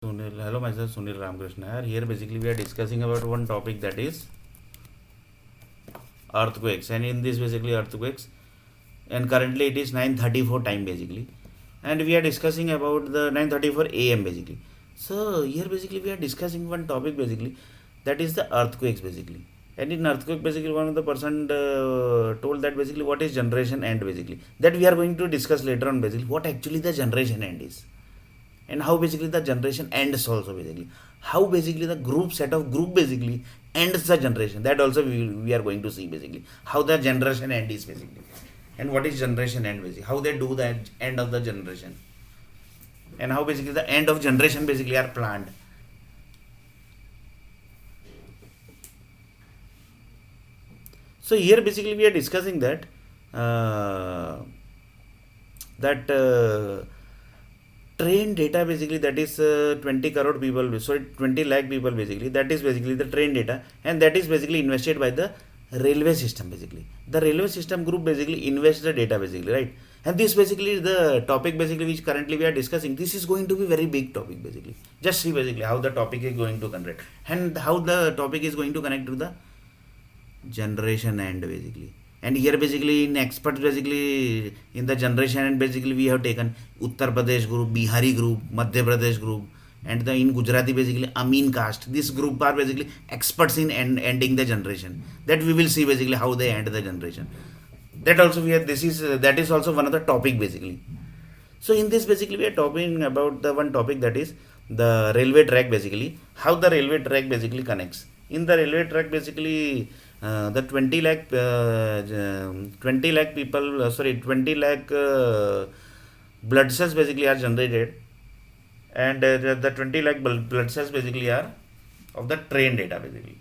Sunil, hello, myself Sunil Ramakrishna. Here, basically, we are discussing about one topic, that is earthquakes. And in this, basically, earthquakes, and currently it is 9:34 time, basically, and we are discussing about the 9:34 a.m. basically. So here, basically, we are discussing one topic, basically, that is the earthquakes, basically. And in earthquake, basically, one of the person told that basically what is generation end, basically, that we are going to discuss later on, basically, what actually the generation end is, and how basically the generation ends also, basically how basically the group set of group basically ends the generation, that also we are going to see, basically how the generation end is, basically, and what is generation end, basically how they do the end of the generation, and how basically the end of generation basically are planned. So here basically we are discussing that uh, that train data, basically, that is 20 crore people, so 20 lakh people, basically that is basically the train data, and that is basically invested by the railway system, basically the railway system group basically invests the data, basically, right? And this basically the topic, basically, which currently we are discussing, this is going to be very big topic, basically. Just see basically how the topic is going to connect, and how the topic is going to connect to the generation end, basically. And here basically in experts, basically in the generation end, basically we have taken Uttar Pradesh group, Bihari group, Madhya Pradesh group, and the in Gujarati basically Amin caste. This group are basically experts in ending the generation, that we will see basically how they end the generation. That also we have, this is that is also one of the topic, basically. So in this basically we are talking about the one topic, that is the railway track, basically how the railway track basically connects. In the railway track, basically the 20 lakh 20 lakh people, sorry, 20 lakh blood cells basically are generated, and the 20 lakh blood cells basically are of the train data, basically.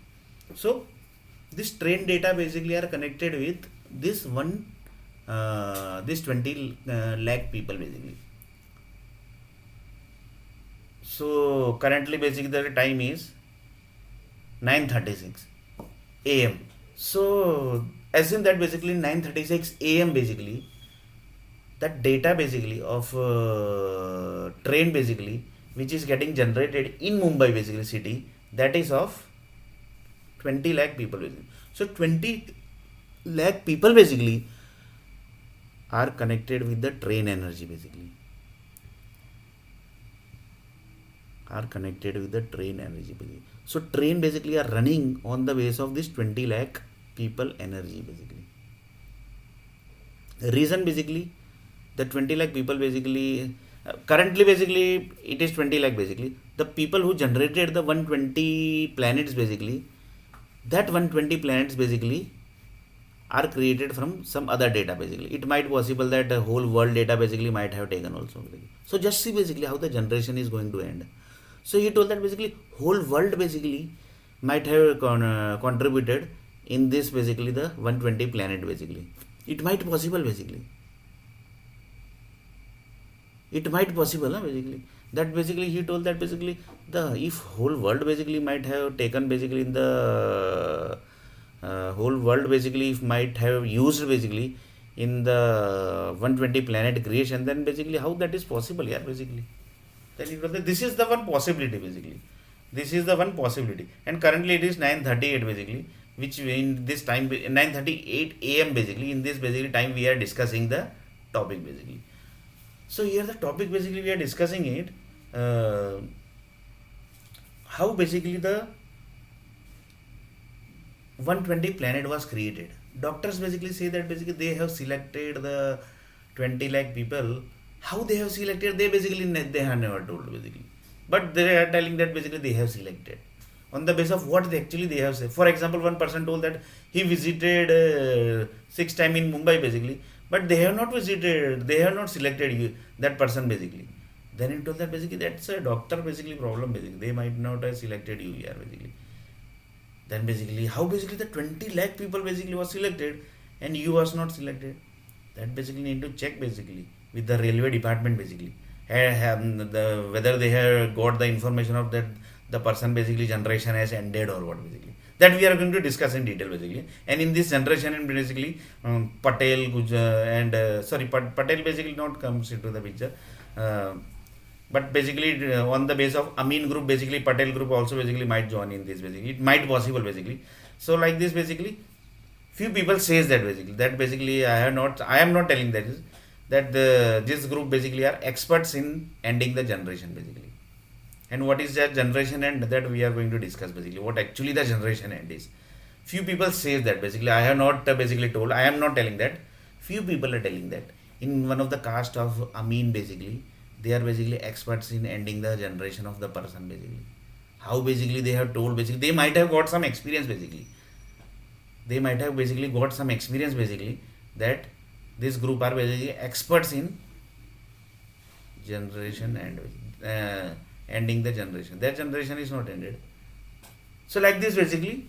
So this train data basically are connected with this one, this 20 lakh people, basically. So currently basically the time is 9:36 a.m. So assume that basically 9:36 a.m. basically that data basically of train, basically which is getting generated in Mumbai, basically city, that is of 20 lakh people, basically. So 20 lakh people basically are connected with the train energy, basically are connected with the train energy, basically. So train basically are running on the base of this 20 lakh people energy, basically. Reason, basically the 20 lakh people, basically currently basically it is 20 lakh, basically the people who generated the 120 planets, basically that 120 planets basically are created from some other data, basically. It might possible that the whole world data basically might have taken also, basically. So just see basically how the generation is going to end. So he told that basically whole world basically might have contributed in this, basically the 120 planet, basically. It might possible, basically. It might possible, huh, basically. That basically he told that basically the if whole world basically might have taken, basically in the whole world basically if might have used, basically in the 120 planet creation, then basically how that is possible, yeah, basically. Then he told that this is the one possibility, basically. This is the one possibility, and currently it is 9:38, basically, which in this time 9:38 a.m. basically in this basically time we are discussing the topic, basically. So here the topic basically we are discussing it, uh, how basically the 120 planet was created. Doctors basically say that basically they have selected the 20 lakh people. How they have selected, they basically they have never told, basically. But they are telling that basically they have selected on the basis of what they actually they have said. For example, one person told that he visited 6 times in Mumbai, basically, but they have not visited, they have not selected you, that person, basically. Then he told that basically that's a doctor basically problem, basically. They might not have selected you here, basically. Then basically how basically the 20 lakh people basically was selected and you was not selected. That basically need to check, basically with the railway department, basically. Whether they have got the information of that the person basically generation has ended or what, basically. That we are going to discuss in detail, basically. And in this generation, and basically Patel, and sorry, Patel basically not comes into the picture. Uh, but basically on the base of Amin group, basically Patel group also basically might join in this, basically it might possible basically. So like this basically few people says that basically I am not telling that is that this group basically are experts in ending the generation basically. And what is that generation end, that we are going to discuss basically what actually the generation end is. Few people say that basically I have not basically told, I am not telling that, few people are telling that in one of the caste of Amin basically they are basically experts in ending the generation of the person basically. How basically they have told, basically they might have got some experience basically, they might have basically got some experience basically that this group are basically experts in generation and ending the generation. That generation is not ended. So like this basically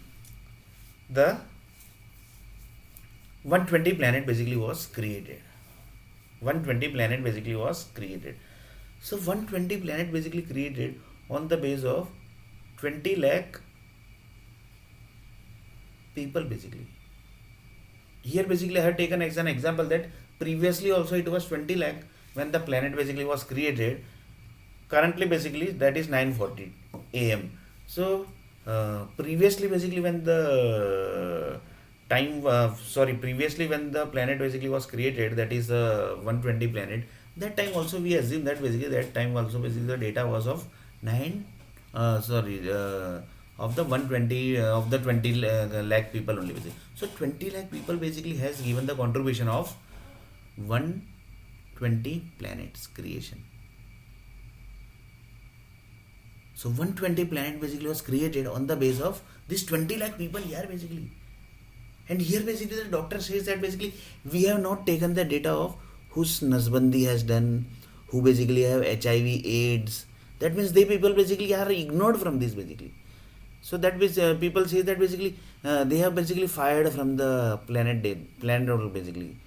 the 120 planet basically was created. 120 planet basically was created. So 120 planet basically created on the base of 20 lakh people basically. Here basically I have taken as an example that previously also it was 20 lakh when the planet basically was created. Currently basically that is 9:40 am. So previously basically when the previously when the planet basically was created, that is 120 planet, that time also we assume that basically that time also basically the data was of 9 of the 120 of the 20 lakh people only basically. So 20 lakh people basically has given the contribution of 120 planets creation. So 120 planet basically was created on the base of this 20 lakh people here basically. And here basically the doctor says that basically we have not taken the data of whose Nasbandi has done, who basically have HIV AIDS. That means they people basically are ignored from this basically. So that means people say that basically they have basically fired from the planet basically.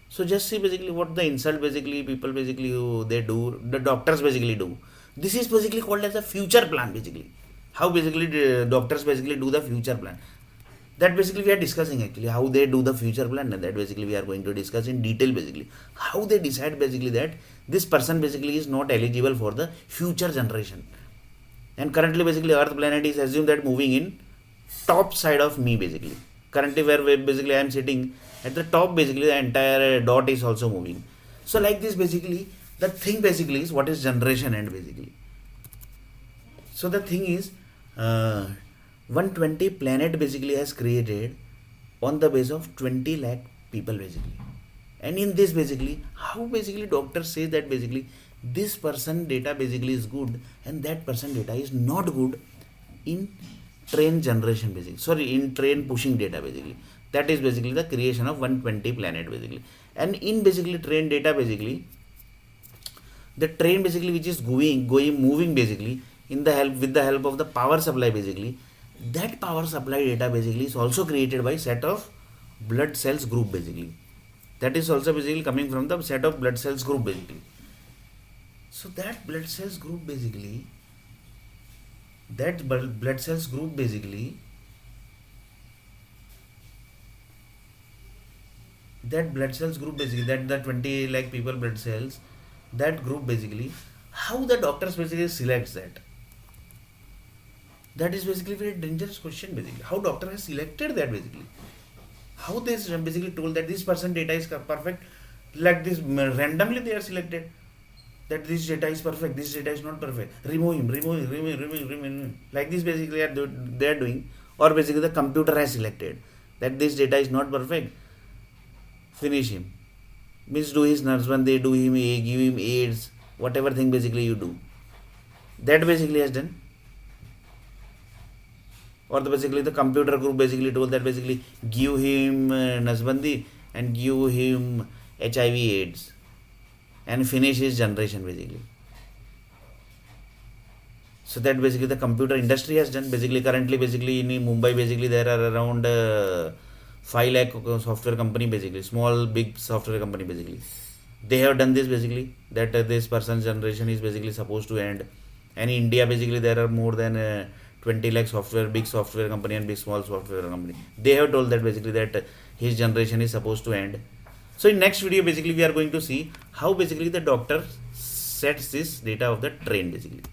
So just see basically what the insult basically people basically who they do, the doctors basically do. This is basically called as a future plan basically. How basically the doctors basically do the future plan. That basically we are discussing actually how they do the future plan, and that basically we are going to discuss in detail basically how they decide basically that this person basically is not eligible for the future generation. And currently basically Earth planet is assumed that moving in top side of me basically. Currently where basically I am sitting at the top basically the entire dot is also moving. So like this basically the thing basically is what is generation end basically. So the thing is 120 planet basically has created on the base of 20 lakh people basically. And in this basically how basically doctors say that basically this person data basically is good and that person data is not good in train generation basically, in train pushing data basically. That is basically the creation of 120 planet basically. And in basically train data basically the train basically which is moving basically in the help with the help of the power supply basically, that power supply data basically is also created by set of blood cells group basically. That is also basically coming from the set of blood cells group basically. So that blood cells group basically, that blood cells group basically, that blood cells group basically, that the 20 lakh people blood cells, that group basically, how the doctors basically selects that. That is basically very dangerous question basically. How doctor has selected that basically. How they basically told that this person data is perfect, like this randomly they are selected. That this data is perfect, this data is not perfect. Remove him. Like this basically they are doing. Or basically the computer has selected that this data is not perfect. Finish him. Means do his Narsbandi, do him give him AIDS, whatever thing basically you do. That basically has done. Or basically the computer group basically told that basically give him Nasbandi and give him HIV AIDS and finish his generation basically. So that basically the computer industry has done. Basically currently basically in Mumbai basically there are around 5 lakh software company basically, small big software company basically. They have done this basically that this person's generation is basically supposed to end. And in India basically there are more than 20 lakh software, big software company and big small software company. They have told that basically that his generation is supposed to end. So in next video basically we are going to see how basically the doctor sets this data of the train basically.